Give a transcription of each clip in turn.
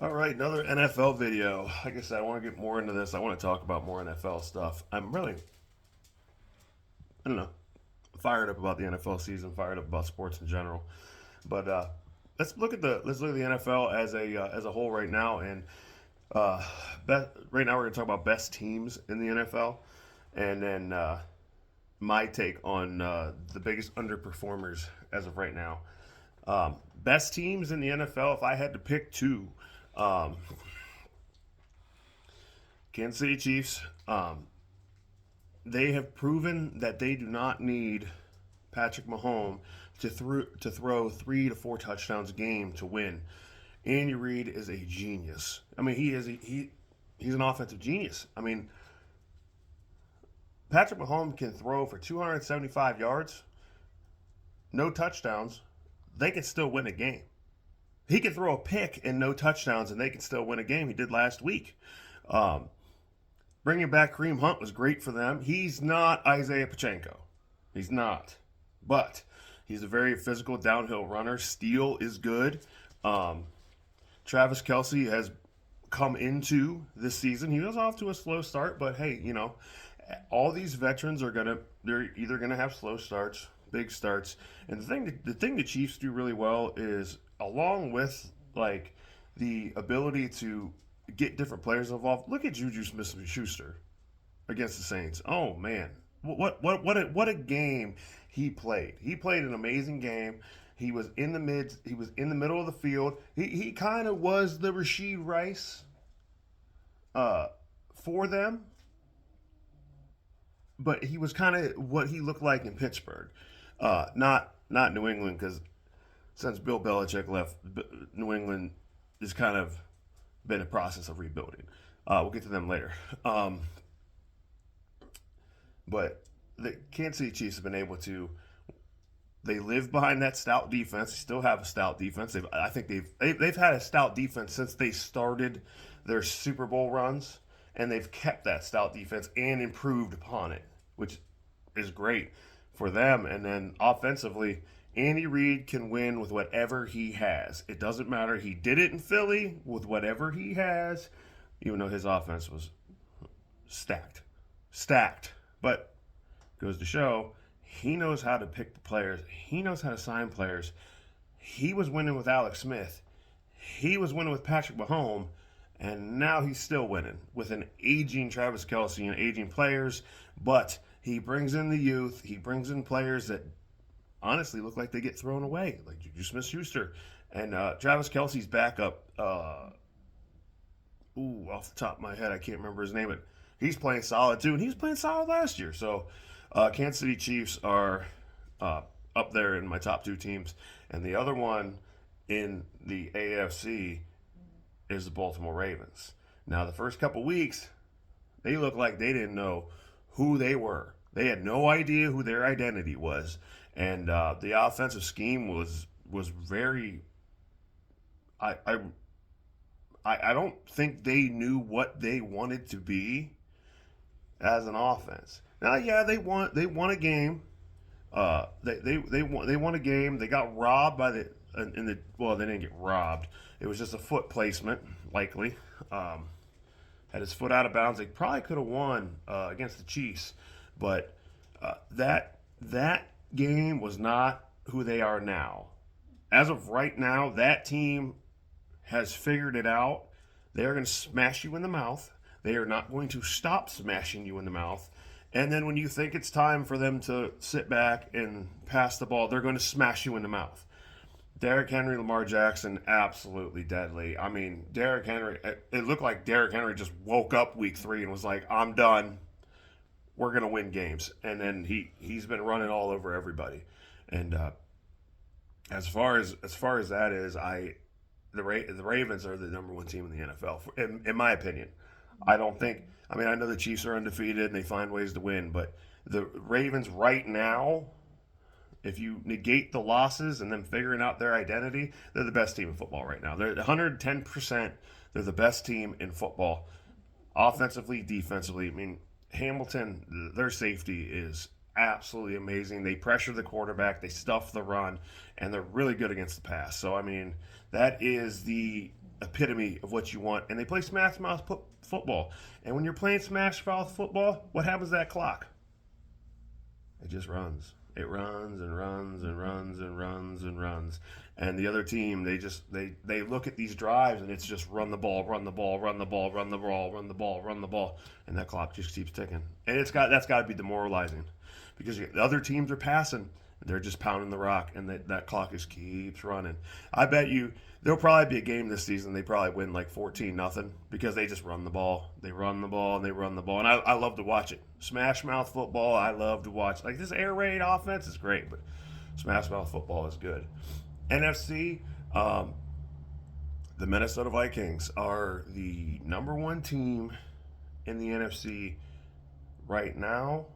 All right, another NFL video. Like I said, I want to get more into this. I want to talk about more NFL stuff. I'm really, I don't know, fired up about the NFL season, fired up about sports in general. But let's look at the NFL as a whole right now. And right now we're going to talk about best teams in the NFL, and then my take on the biggest underperformers as of right now. Best teams in the NFL. If I had to pick two, um, Kansas City Chiefs. They have proven that they do not need Patrick Mahomes to throw 3 to 4 touchdowns a game to win. Andy Reid is a genius. I mean, he's an offensive genius. I mean, Patrick Mahomes can throw for 275 yards, no touchdowns. They can still win a game. He can throw a pick and no touchdowns, and they can still win a game. He did last week. Um, Bringing back Kareem Hunt was great for them. He's not Isaiah Pachenko. He's not. But he's a very physical downhill runner. Steele is good. Um, Travis Kelsey has come into this season. He was off to a slow start, but hey, all these veterans they're either gonna have slow starts, big starts. And the thing the Chiefs do really well is along with like the ability to get different players involved. Look at Juju Smith-Schuster against the Saints. Oh man, what a game he played. He played an amazing game. He was in the mid. He was in the middle of the field. He kind of was the Rasheed Rice uh, for them, but he was kind of what he looked like in Pittsburgh, not New England, because since Bill Belichick left, New England is kind of been a process of rebuilding. We'll get to them later. But the Kansas City Chiefs have been able to. They live behind that stout defense. They still have a stout defense. I think they've had a stout defense since they started their Super Bowl runs, and they've kept that stout defense and improved upon it, which is great for them. And then offensively, Andy Reid can win with whatever he has. It doesn't matter. He did it in Philly with whatever he has, even though his offense was stacked. Stacked. But goes to show he knows how to pick the players. He knows how to sign players. He was winning with Alex Smith. He was winning with Patrick Mahomes. And now he's still winning with an aging Travis Kelsey and aging players. But he brings in the youth. He brings in players that honestly look like they get thrown away, like Juju Smith-Schuster. And Travis Kelsey's backup, off the top of my head, I can't remember his name, but he's playing solid too, and he was playing solid last year. So Kansas City Chiefs are up there in my top two teams. And the other one in the AFC is the Baltimore Ravens. Now, the first couple weeks, they looked like they didn't know who they were. They had no idea who their identity was, and the offensive scheme was very. I, I I don't think they knew what they wanted to be as an offense. Now, yeah, they won a game. They won a game. They got robbed by the well, they didn't get robbed. It was just a foot placement, likely. Had his foot out of bounds. They probably could have won against the Chiefs, but that game was not who they are now. As of right now, that team has figured it out. They are going to smash you in the mouth. They are not going to stop smashing you in the mouth. And then when you think it's time for them to sit back and pass the ball, they're going to smash you in the mouth. Derrick Henry, Lamar Jackson, absolutely deadly. I mean, Derrick Henry, it looked like Derrick Henry just woke up week 3 and was like, I'm done. We're going to win games. And then he's been running all over everybody. And as far as that is, the Ravens are the number one team in the NFL, in my opinion. I don't think. I mean, I know the Chiefs are undefeated and they find ways to win, but the Ravens right now, if you negate the losses and them figuring out their identity, they're the best team in football right now. They're 110%. They're the best team in football, offensively, defensively. I mean, Hamilton, their safety is absolutely amazing. They pressure the quarterback, they stuff the run, and they're really good against the pass. So, I mean, that is the epitome of what you want, and they play smash mouth football. And when you're playing smash mouth football, what happens to that clock? It just runs. It runs and runs and runs and runs and runs. And the other team, they look at these drives and it's just run the ball, run the ball, run the ball, run the ball, run the ball, run the ball, and that clock just keeps ticking. And that's got to be demoralizing because the other teams are passing, they're just pounding the rock, and that clock just keeps running. I bet you there'll probably be a game this season they probably win like 14-0 because they just run the ball. They run the ball and they run the ball. And I love to watch it. Smash mouth football, I love to watch. Like this air raid offense is great, but smash mouth football is good. NFC, the Minnesota Vikings are the number one team in the NFC right now.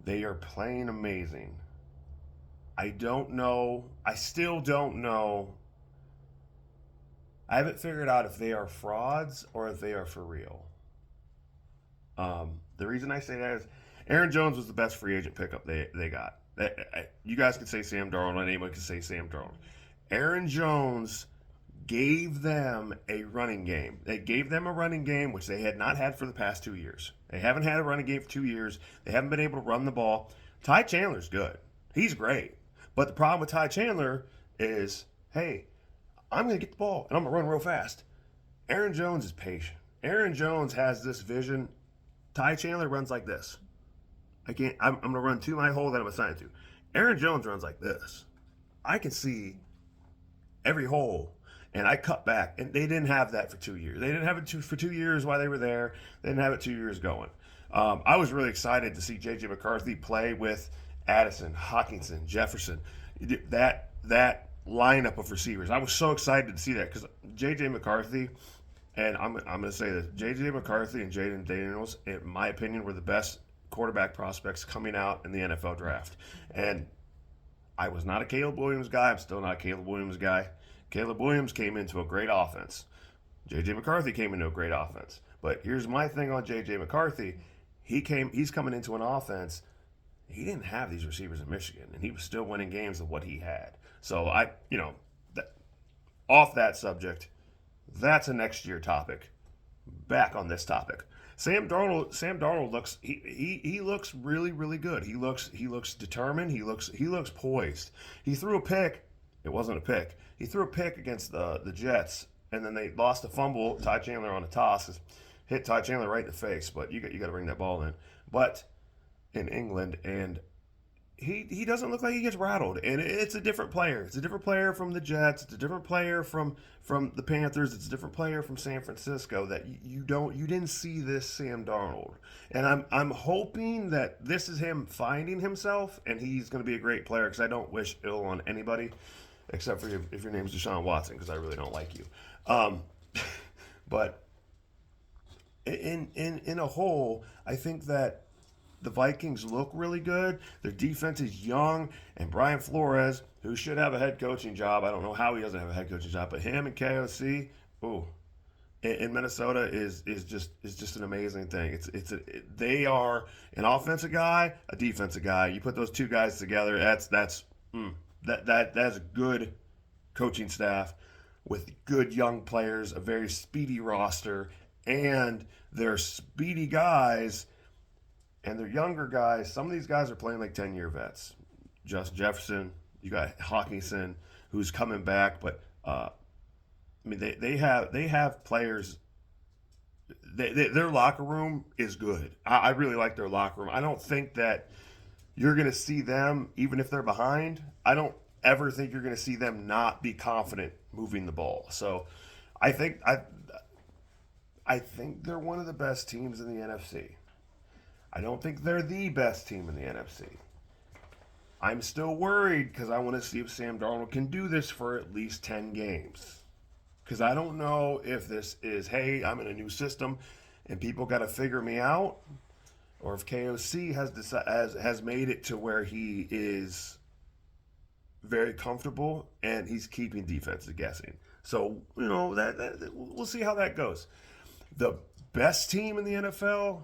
They are playing amazing. I don't know. I still don't know. I haven't figured out if they are frauds or if they are for real. The reason I say that is Aaron Jones was the best free agent pickup they got. You guys could say Sam Darnold, and anyone could say Sam Darnold. Aaron Jones gave them a running game. They gave them a running game, which they had not had for the past 2 years. They haven't had a running game for 2 years. They haven't been able to run the ball. Ty Chandler's good. He's great. But the problem with Ty Chandler is, hey, I'm going to get the ball, and I'm going to run real fast. Aaron Jones is patient. Aaron Jones has this vision. Ty Chandler runs like this. I'm going to run to my hole that I'm assigned to. Aaron Jones runs like this. I can see every hole, and I cut back. And they didn't have that for 2 years. They didn't have it for 2 years while they were there. They didn't have it 2 years going. I was really excited to see J.J. McCarthy play with Addison, Hockenson, Jefferson. That lineup of receivers. I was so excited to see that because J.J. McCarthy, and I'm going to say this, J.J. McCarthy and Jaden Daniels, in my opinion, were the best quarterback prospects coming out in the NFL draft. And I was not a Caleb Williams guy. I'm still not a Caleb Williams guy. Caleb Williams came into a great offense. J.J. McCarthy came into a great offense. But here's my thing on J.J. McCarthy. He's coming into an offense. He didn't have these receivers in Michigan, and he was still winning games with what he had. So off that subject, that's a next year topic. Back on this topic. Sam Darnold looks he looks really, really good. He looks determined. He looks poised. He threw a pick. It wasn't a pick. He threw a pick against the Jets, and then they lost a fumble. Ty Chandler on a toss hit Ty Chandler right in the face. But you got to bring that ball in. But in England, and he doesn't look like he gets rattled, and it's a different player. It's a different player from the Jets. It's a different player from the Panthers. It's a different player from San Francisco that you didn't see this Sam Darnold. And I'm hoping that this is him finding himself, and he's going to be a great player because I don't wish ill on anybody except for if your name's Deshaun Watson because I really don't like you. But in a whole, I think that the Vikings look really good. Their defense is young, and Brian Flores, who should have a head coaching job, I don't know how he doesn't have a head coaching job, but him and KOC, in Minnesota is just an amazing thing. They are an offensive guy, a defensive guy. You put those two guys together, that's a good coaching staff with good young players, a very speedy roster, and they're speedy guys. And they're younger guys. Some of these guys are playing like 10-year vets. Justin Jefferson, you got Hockenson, who's coming back. But they have players. Their locker room is good. I really like their locker room. I don't think that you're going to see them, even if they're behind. I don't ever think you're going to see them not be confident moving the ball. So, I think they're one of the best teams in the NFC. I don't think they're the best team in the NFC. I'm still worried because I want to see if Sam Darnold can do this for at least 10 games. Because I don't know if this is, hey, I'm in a new system and people got to figure me out, or if KOC has made it to where he is very comfortable and he's keeping defenses guessing. So, that we'll see how that goes. The best team in the NFL,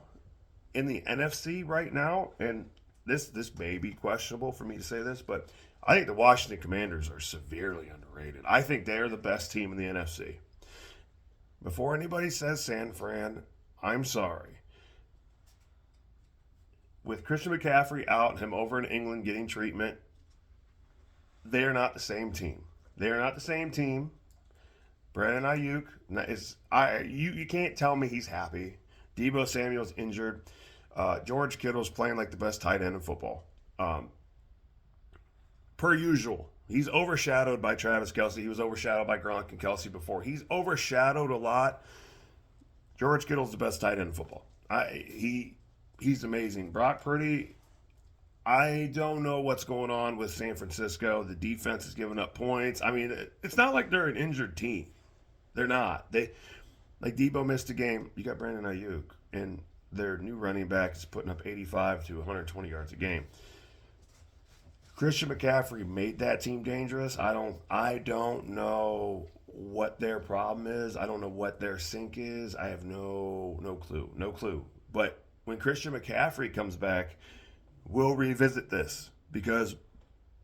in the NFC right now, and this may be questionable for me to say this, but I think the Washington Commanders are severely underrated. I think they are the best team in the NFC. Before anybody says San Fran, I'm sorry. With Christian McCaffrey out, him over in England getting treatment, they are not the same team. They are not the same team. Brandon Ayuk is you can't tell me he's happy. Debo Samuel's injured. George Kittle's playing like the best tight end in football. Per usual, he's overshadowed by Travis Kelsey. He was overshadowed by Gronk and Kelsey before. He's overshadowed a lot. George Kittle's the best tight end in football. He's amazing. Brock Purdy, I don't know what's going on with San Francisco. The defense is giving up points. I mean, it's not like they're an injured team. They're not. Like Debo missed a game. You got Brandon Ayuk, and their new running back is putting up 85 to 120 yards a game. Christian McCaffrey made that team dangerous. I don't know what their problem is. I don't know what their sink is. I have no clue. But when Christian McCaffrey comes back, we'll revisit this because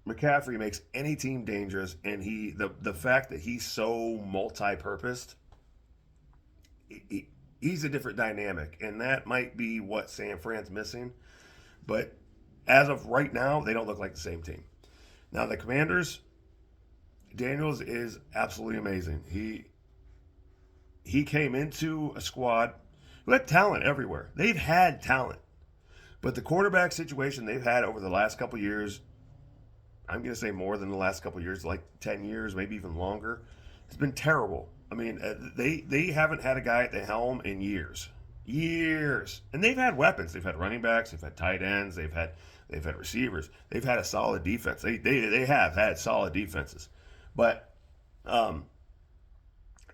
McCaffrey makes any team dangerous, and the fact that he's so multi-purposed, he's a different dynamic, and that might be what San Fran's missing. But as of right now, they don't look like the same team. Now the Commanders, Daniels is absolutely amazing. He came into a squad who had talent everywhere. They've had talent, but the quarterback situation they've had over the last couple years, I'm going to say more than the last couple years, like 10 years, maybe even longer. It's been terrible. I mean, they haven't had a guy at the helm in years. And they've had weapons. They've had running backs. They've had tight ends. They've had receivers. They've had a solid defense. They have had solid defenses. But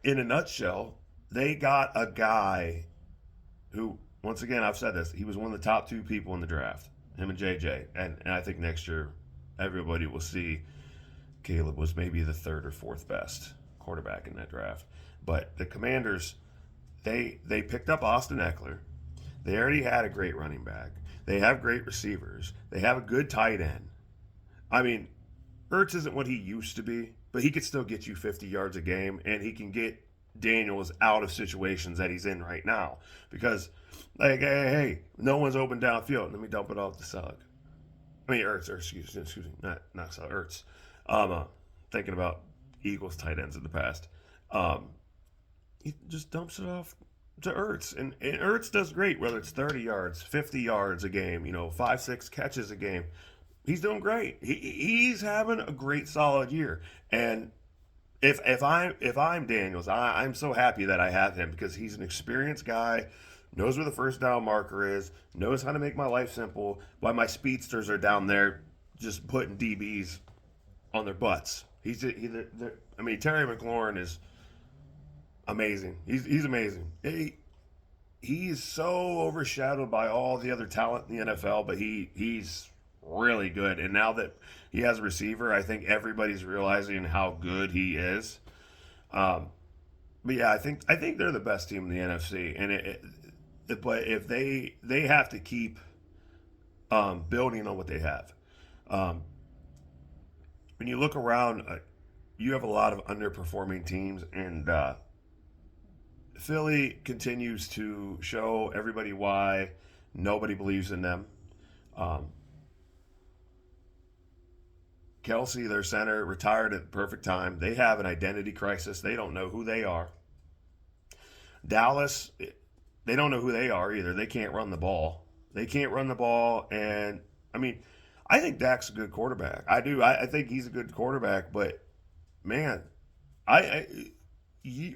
in a nutshell, they got a guy who, once again, I've said this, he was one of the top two people in the draft, him and JJ. And I think next year everybody will see Caleb was maybe the third or fourth best quarterback in that draft. But the Commanders, they picked up Austin Eckler. They already had a great running back. They have great receivers. They have a good tight end. I mean, Ertz isn't what he used to be, but he could still get you 50 yards a game, and he can get Daniels out of situations that he's in right now. Because, like, hey, no one's open downfield. Let me dump it off to Selleck. I mean, excuse me, not Selleck, Ertz. Thinking about Eagles tight ends in the past. He just dumps it off to Ertz. And Ertz does great, whether it's 30 yards, 50 yards a game, 5-6 catches a game. He's doing great. He's having a great, solid year. And if I'm Daniels, I'm so happy that I have him because he's an experienced guy, knows where the first down marker is, knows how to make my life simple, while my speedsters are down there just putting DBs on their butts. Terry McLaurin is amazing. He's amazing. He's so overshadowed by all the other talent in the NFL, but he's really good. And now that he has a receiver, I think everybody's realizing how good he is. But yeah, I think they're the best team in the NFC. And but if they have to keep building on what they have. When you look around, you have a lot of underperforming teams, and Philly continues to show everybody why nobody believes in them. Kelsey, their center, retired at the perfect time. They have an identity crisis. They don't know who they are. Dallas, they don't know who they are either. They can't run the ball. And I mean, I think Dak's a good quarterback. I do. I think he's a good quarterback. But man,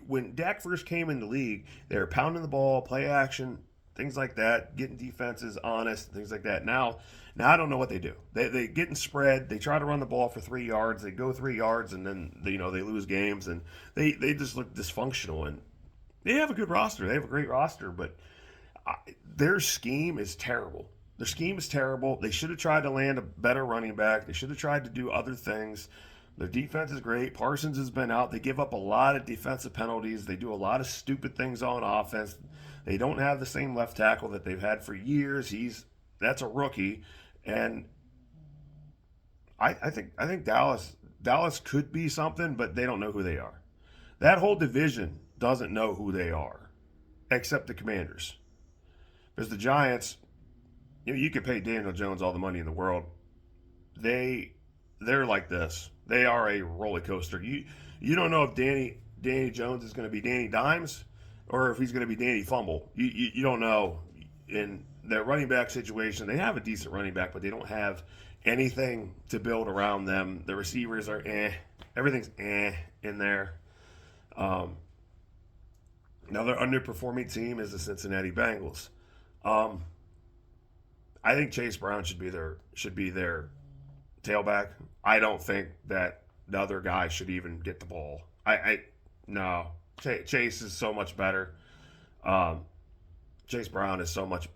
when Dak first came in the league, they were pounding the ball, play action, things like that, getting defenses honest, things like that. Now I don't know what they do. They get in spread. They try to run the ball for 3 yards. They go 3 yards, and then they lose games, and they just look dysfunctional. And they have a good roster. They have a great roster, but their scheme is terrible. Their scheme is terrible. They should have tried to land a better running back. They should have tried to do other things. Their defense is great. Parsons has been out. They give up a lot of defensive penalties. They do a lot of stupid things on offense. They don't have the same left tackle that they've had for years. That's a rookie. And I think Dallas could be something, but they don't know who they are. That whole division doesn't know who they are, except the Commanders. Because the Giants, you could pay Daniel Jones all the money in the world. They they're like this. They are a roller coaster. You don't know if Danny Jones is going to be Danny Dimes or if he's going to be Danny Fumble. You don't know. In their running back situation, they have a decent running back, but they don't have anything to build around them. The receivers are everything's in there. Um, Another underperforming team is the Cincinnati Bengals. Um, I think Chase Brown should be their tailback. I don't think that the other guy should even get the ball. I no. Chase is so much better. Um, Chase Brown is so much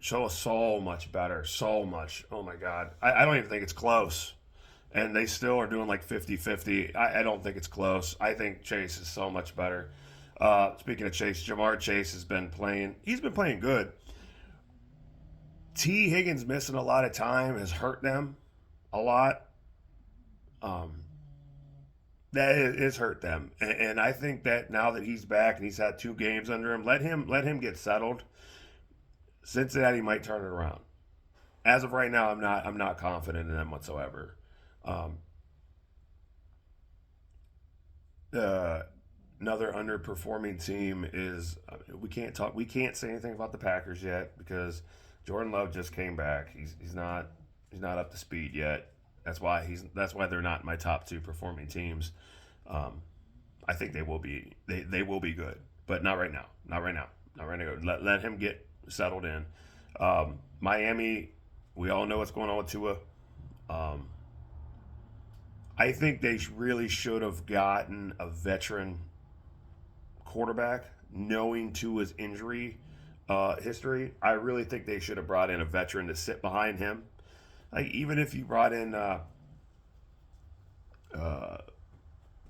better. So much. Oh my God. I don't even think it's close. And they still are doing like 50-50. I don't think it's close. I think Chase is so much better. Speaking of Chase, Jamar Chase has been playing. He's been playing good. T. Higgins missing a lot of time has hurt them a lot. Um, that is hurt them, and I think that now that he's back and he's had 2 games under him, let him get settled. Cincinnati might turn it around. As of right now, I'm not confident in them whatsoever. Um, uh, Another underperforming team is we can't say anything about the Packers yet because Jordan Love just came back. He's not up to speed yet. That's why they're not in my top 2 performing teams. Um, I think they will be good, but not right now. Not right now. Not right now. Let him get settled in. Miami, we all know what's going on with Tua. Um, I think they really should have gotten a veteran quarterback, knowing Tua's injury history. I really think they should have brought in a veteran to sit behind him. Like even if you brought in uh,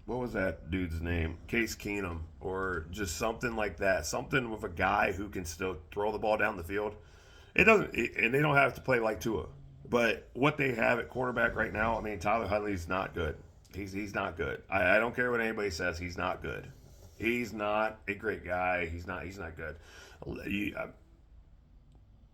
what was that dude's name? Case Keenum, or just something like that. Something with a guy who can still throw the ball down the field. And they don't have to play like Tua. But what they have at quarterback right now, I mean, Tyler Huntley's not good. He's not good. I don't care what anybody says. He's not good. He's not a great guy. He's not good. You,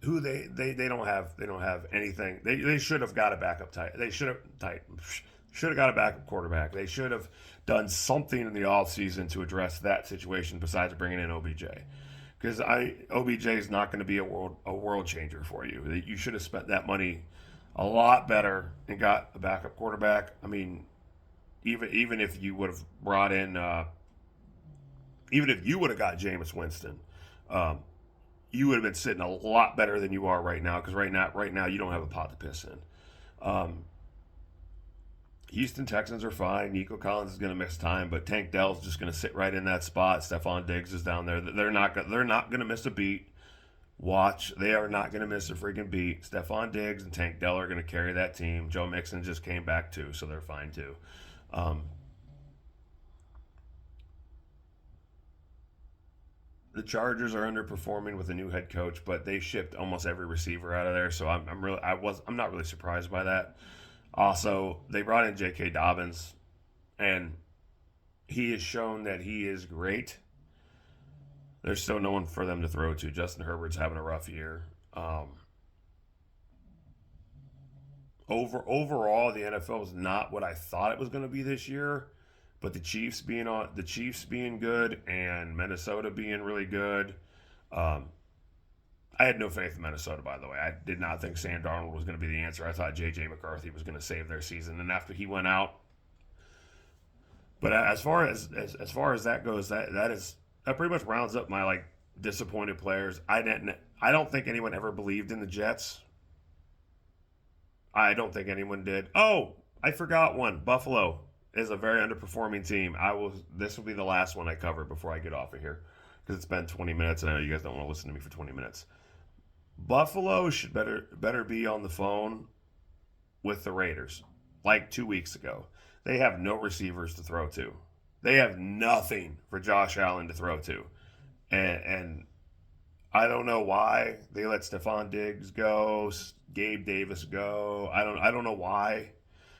who they don't have anything. They should have got a backup tight. They should have got a backup quarterback. They should have done something in the offseason to address that situation besides bringing in OBJ. Because OBJ is not going to be a world changer for you. You should have spent that money a lot better and got a backup quarterback. I mean, even if you would have brought in, even if you would have got Jameis Winston, um, you would have been sitting a lot better than you are right now. Because right now you don't have a pot to piss in. Um, Houston Texans are fine. Nico Collins is going to miss time, but Tank Dell's just going to sit right in that spot. Stephon Diggs is down there. They're not going to miss a beat. Watch, they are not going to miss a freaking beat. Stephon Diggs and Tank Dell are going to carry that team. Joe Mixon just came back too, so they're fine too. Um, the Chargers are underperforming with a new head coach, but they shipped almost every receiver out of there, so I'm not really surprised by that. Also, they brought in J.K. Dobbins, and he has shown that he is great. There's still no one for them to throw to. Justin Herbert's having a rough year. Overall, the NFL is not what I thought it was going to be this year. But the Chiefs being good and Minnesota being really good. Um, I had no faith in Minnesota, by the way. I did not think Sam Darnold was going to be the answer. I thought J.J. McCarthy was going to save their season, and after he went out. But as far as that goes, that pretty much rounds up my like disappointed players. I don't think anyone ever believed in the Jets. I don't think anyone did. Oh, I forgot one. Buffalo is a very underperforming team. This will be the last one I cover before I get off of here because it's been 20 minutes and I know you guys don't want to listen to me for 20 minutes. Buffalo should better be on the phone with the Raiders like 2 weeks ago. They have no receivers to throw to. They have nothing for Josh Allen to throw to. And I don't know why they let Stephon Diggs go, Gabe Davis go. I don't know why.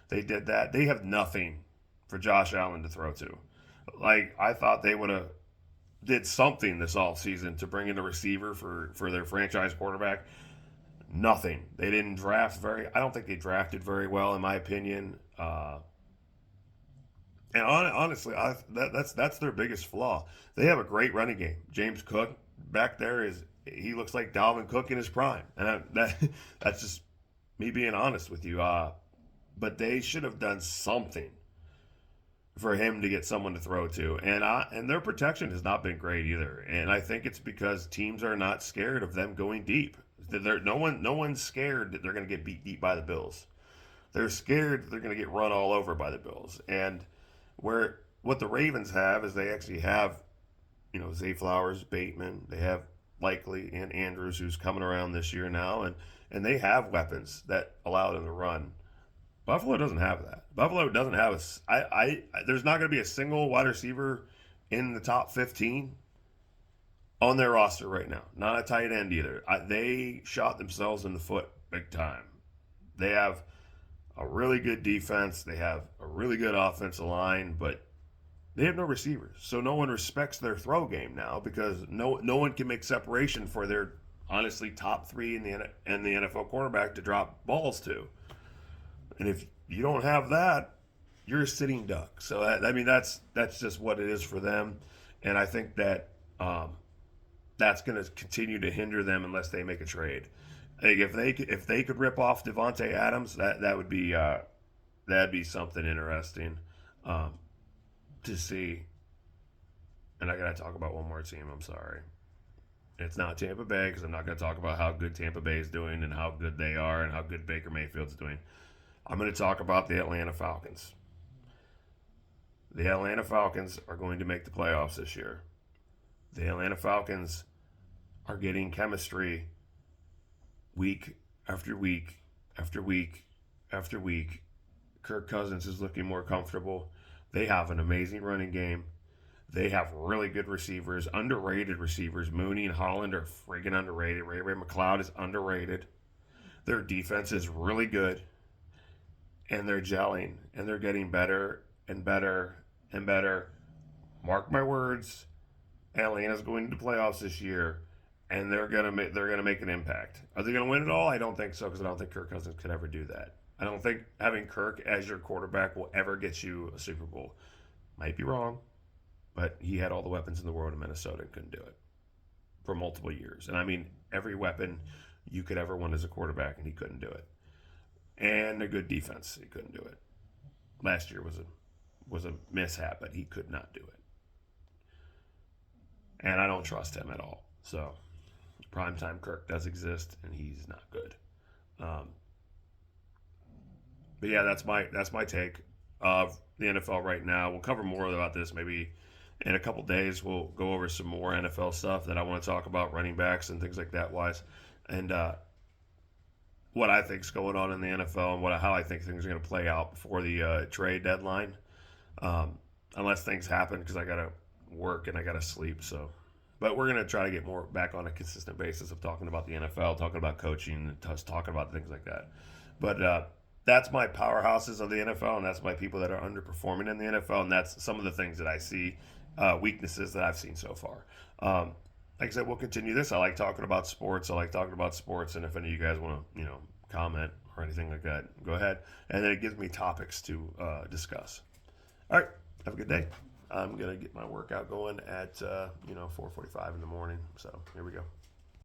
They did that. They have nothing for Josh Allen to throw to. Like, I thought they would have did something this offseason to bring in a receiver for their franchise quarterback. Nothing. They didn't draft I don't think they drafted very well, in my opinion. And honestly, that's their biggest flaw. They have a great running game. James Cook back there he looks like Dalvin Cook in his prime, and that's just me being honest with you. But they should have done something for him to get someone to throw to, and their protection has not been great either. And I think it's because teams are not scared of them going deep. No one's scared that they're going to get beat deep by the Bills. They're scared that they're going to get run all over by the Bills. And what the Ravens have is they actually have, Zay Flowers, Bateman. They have Likely and Andrews, who's coming around this year now, and they have weapons that allow them to run. Buffalo doesn't have that. Buffalo doesn't have there's not going to be a single wide receiver in the top 15 on their roster right now. Not a tight end either. They shot themselves in the foot big time. They have a really good defense. They have a really good offensive line, but they have no receivers. So no one respects their throw game now because no one can make separation for their honestly top three in the NFL quarterback to drop balls to. And if you don't have that, you're a sitting duck. So that's just what it is for them. And I think that that's going to continue to hinder them unless they make a trade. Like if they could rip off Devontae Adams, that would be that'd be something interesting to see. And I got to talk about one more team. I'm sorry. It's not Tampa Bay because I'm not going to talk about how good Tampa Bay is doing and how good they are and how good Baker Mayfield's doing. I'm going to talk about the Atlanta Falcons. The Atlanta Falcons are going to make the playoffs this year. The Atlanta Falcons are getting chemistry week after week after week after week. Kirk Cousins is looking more comfortable. They have an amazing running game. They have really good receivers, underrated receivers. Mooney and Holland are friggin' underrated. Ray McLeod is underrated. Their defense is really good. And they're gelling. And they're getting better and better and better. Mark my words. Atlanta's going to the playoffs this year. And they're gonna make an impact. Are they gonna win it all? I don't think so because I don't think Kirk Cousins could ever do that. I don't think having Kirk as your quarterback will ever get you a Super Bowl. Might be wrong, but he had all the weapons in the world in Minnesota and couldn't do it for multiple years. And I mean, every weapon you could ever want as a quarterback, and he couldn't do it. And a good defense, he couldn't do it. Last year was a mishap, but he could not do it. And I don't trust him at all. So. Primetime Kirk does exist, and he's not good. But yeah, that's my take of the NFL right now. We'll cover more about this maybe in a couple days. We'll go over some more NFL stuff that I want to talk about, running backs and things like that wise, and what I think is going on in the NFL and how I think things are going to play out before the trade deadline, unless things happen because I got to work and I got to sleep. So. But we're going to try to get more back on a consistent basis of talking about the NFL, talking about coaching, talking about things like that. But that's my powerhouses of the NFL, and that's my people that are underperforming in the NFL, and that's some of the things that I see, weaknesses that I've seen so far. Like I said, we'll continue this. I like talking about sports. And if any of you guys want to, comment or anything like that, go ahead. And then it gives me topics to discuss. All right. Have a good day. I'm going to get my workout going at, 4:45 in the morning. So here we go.